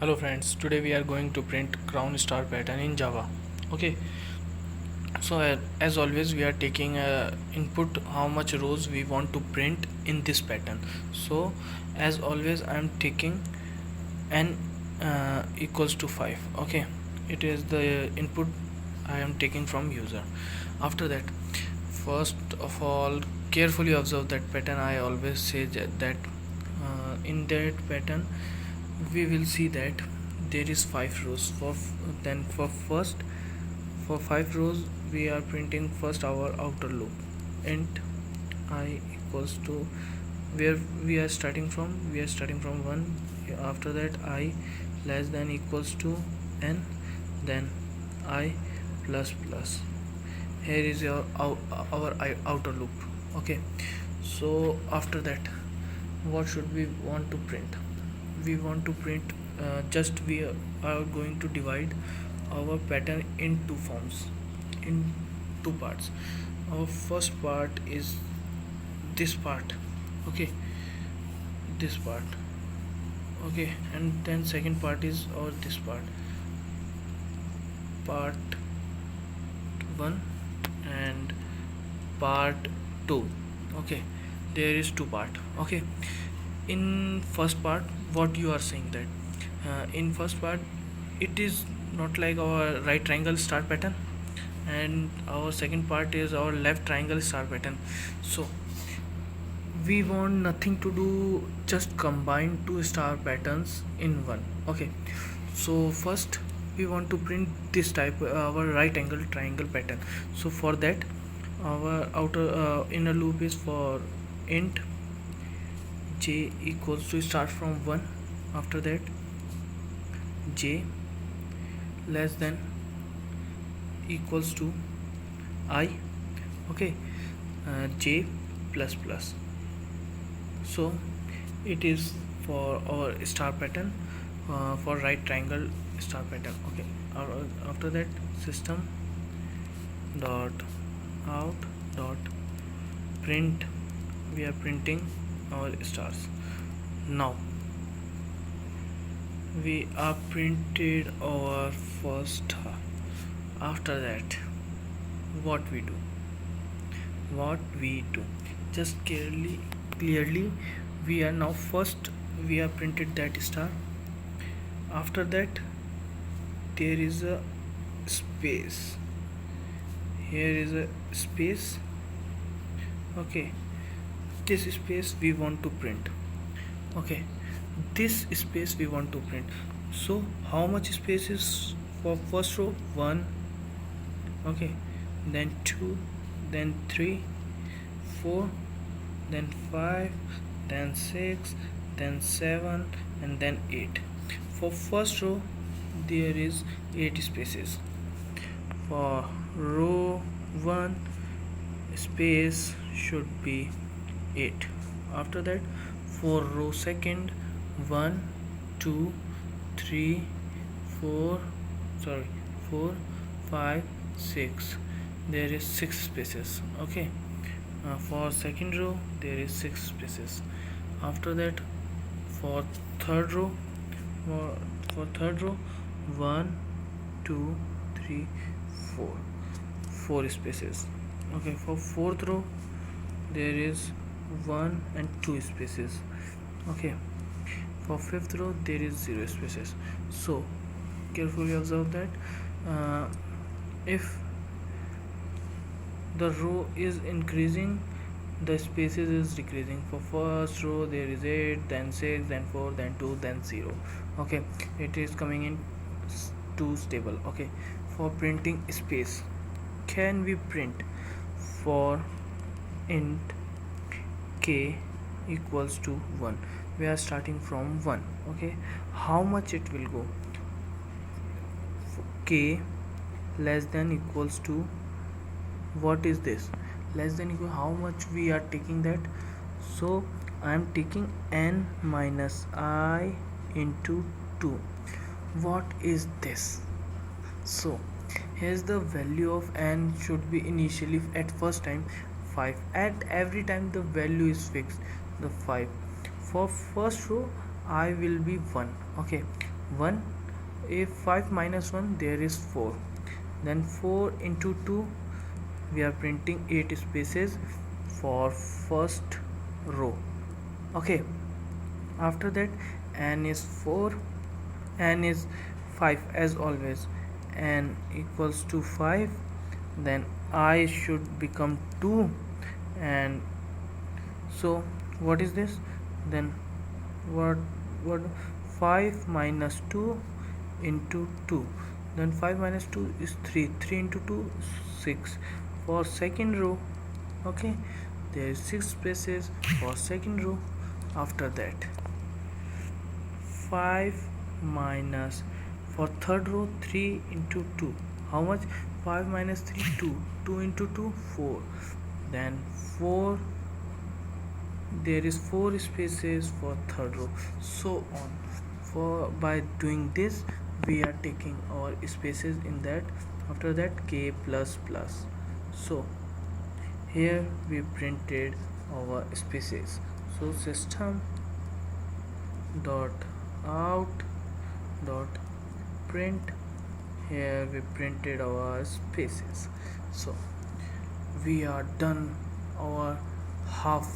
Hello friends, today we are going to print crown star pattern in Java. Okay, so as always we are taking input how much rows we want to print in this pattern. So as always I am taking n equals to 5. Okay, it is the input I am taking from user. After that, first of all, carefully observe that pattern. I always say that in that pattern we will see that there is 5 rows. Then for 5 rows we are printing first our outer loop int I equals to where we are starting from. We are starting from 1. After that I less than equals to n, then I plus plus. Here is our outer loop. Okay, so after that what should we want to print? We want to print just we are going to divide our pattern in two forms, in two parts. Our first part is this part. Okay, this part. Okay, and then second part is or this part 1 and part 2. Okay, there is two part. Okay, in first part what you are saying that in first part it is not like our right triangle star pattern, and our second part is our left triangle star pattern. So we want nothing to do, just combine two star patterns in one. Okay, so first we want to print this type our right angle triangle pattern. So for that our outer inner loop is for int j equals to start from 1. After that j less than equals to I. Okay, j plus plus. So it is for our star pattern for right triangle star pattern. Okay, after that system dot out dot print, we are printing our stars. Now we are printed our first star. After that what we do, just clearly we are now first we are printed that star. After that there is a space, here is a space. Okay, this space we want to print. Okay, this space we want to print. So how much space is for first row? 1. Okay, then 2, then 3, 4, then 5, then 6, then 7, and then 8. For first row there is 8 spaces. For row 1 space should be 8. After that for row second 1 2 3 4 sorry 4 5 6, there is 6 spaces. Okay, for second row there is 6 spaces. After that for third row for third row 1 2 3 4, 4 spaces. Okay, for fourth row there is 1 and 2 spaces. Okay, for fifth row there is 0 spaces. So carefully observe that if the row is increasing, the spaces is decreasing. For first row there is 8, then 6, then 4, then 2, then 0. Okay, it is coming in 2 stable. Okay, for printing space, can we print for int k equals to 1? We are starting from 1. Okay, how much it will go? K less than equals to, what is this? Less than equal, how much we are taking that? So I am taking n minus I into 2. What is this? So here's the value of n should be initially at first time 5. At every time the value is fixed, the 5. For first row I will be 1. Okay, 1. If 5 minus 1, there is 4. Then 4 into 2, we are printing 8 spaces for first row. Okay, after that n is 4, n is 5 as always, n equals to 5, then I should become 2, and so what is this? Then what 5 minus 2 into 2, then 5 minus 2 is 3, 3 into 2 is 6 for second row. Okay, there is 6 spaces for second row. After that 5 minus, for third row 3 into 2, how much? 5 minus 3, 2, 2 into 2 4, then 4, there is 4 spaces for third row, so on. For by doing this we are taking our spaces in that. After that k plus plus, so here we printed our spaces. So system dot out dot print, here we printed our spaces. So we are done our half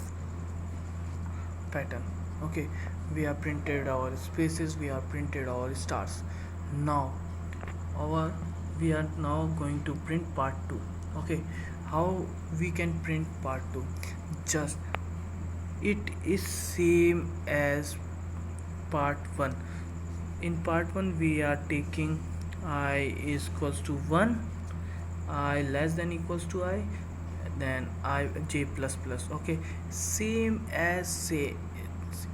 pattern. Okay, we have printed our spaces, we have printed our stars. Now we are now going to print part 2. Okay, how we can print part 2? Just it is same as part 1. In part 1 we are taking I is equals to 1, I less than equals to I, then I j plus plus. Okay, same as say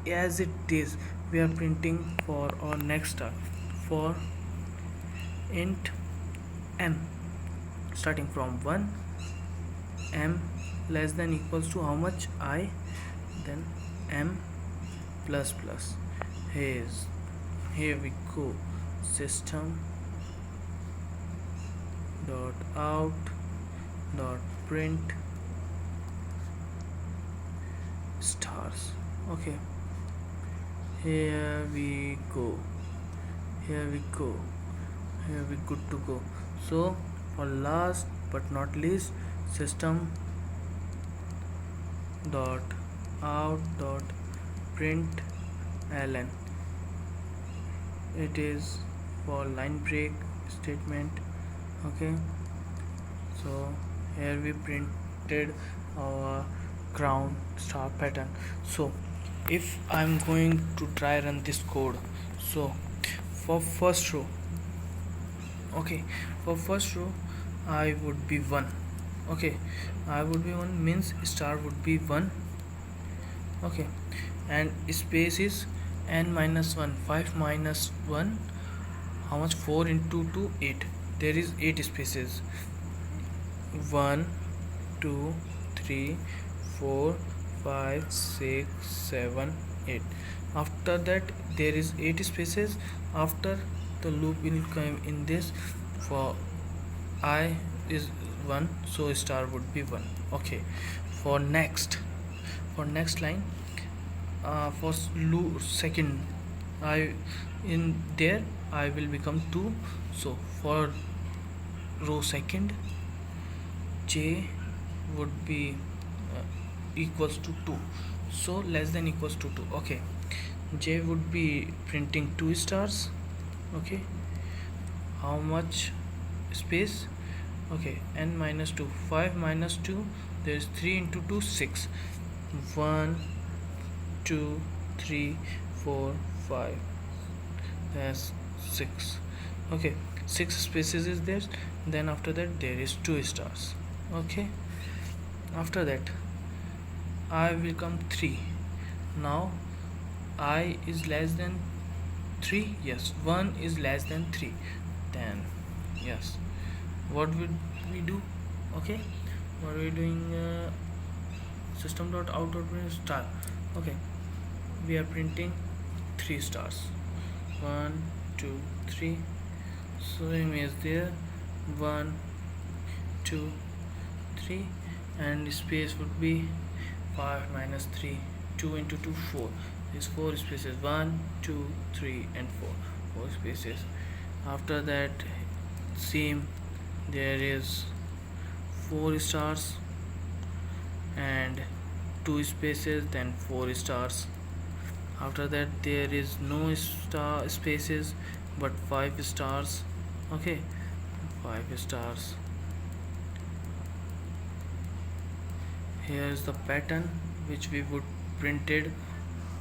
as it is, we are printing for our next star. For int m, starting from 1, m less than equals to how much? I, then m plus plus. Here we go, system dot out dot print stars. Okay, here we go, here we good to go. So for last but not least, system dot out dot print ln, it is for line break statement. Okay, so here we printed our ground star pattern. So if I'm going to try run this code, so for first row, okay, for first row I would be 1. Okay, I would be 1 means star would be 1. Okay, and space is n minus 1, 5 minus 1, how much? 4 into 2 8, there is 8 spaces, 1 2 3 4 5 6 7 8. After that there is 8 spaces. After the loop will come in this, for I is 1, so star would be 1. Okay, for next line, for second, I in there I will become 2. So for row second, j would be equals to 2, so less than equals to 2. Okay, j would be printing 2 stars. Okay, how much space? Okay, n minus 2, 5 minus 2, there is 3 into 2 6, 1 2 3 4 5, that's 6. Okay, 6 spaces is there. Then after that there is 2 stars. Okay, after that I will come 3. Now I is less than 3, yes, 1 is less than 3, then yes, what would we do? Okay, what are we doing? System dot out dot print star. Okay, we are printing 3 stars, 1 2 3, so is there 1 2 3, and space would be 5 minus 3, 2 into 2 4, is 4 spaces, 1 2 3 and 4. 4 spaces. After that, same, there is 4 stars and 2 spaces, then 4 stars. After that there is no star spaces but 5 stars. Okay, 5 stars. Here is the pattern which we would printed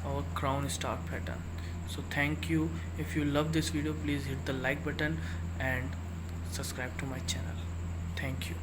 our crown star pattern. So thank you. If you love this video, please hit the like button and subscribe to my channel. Thank you.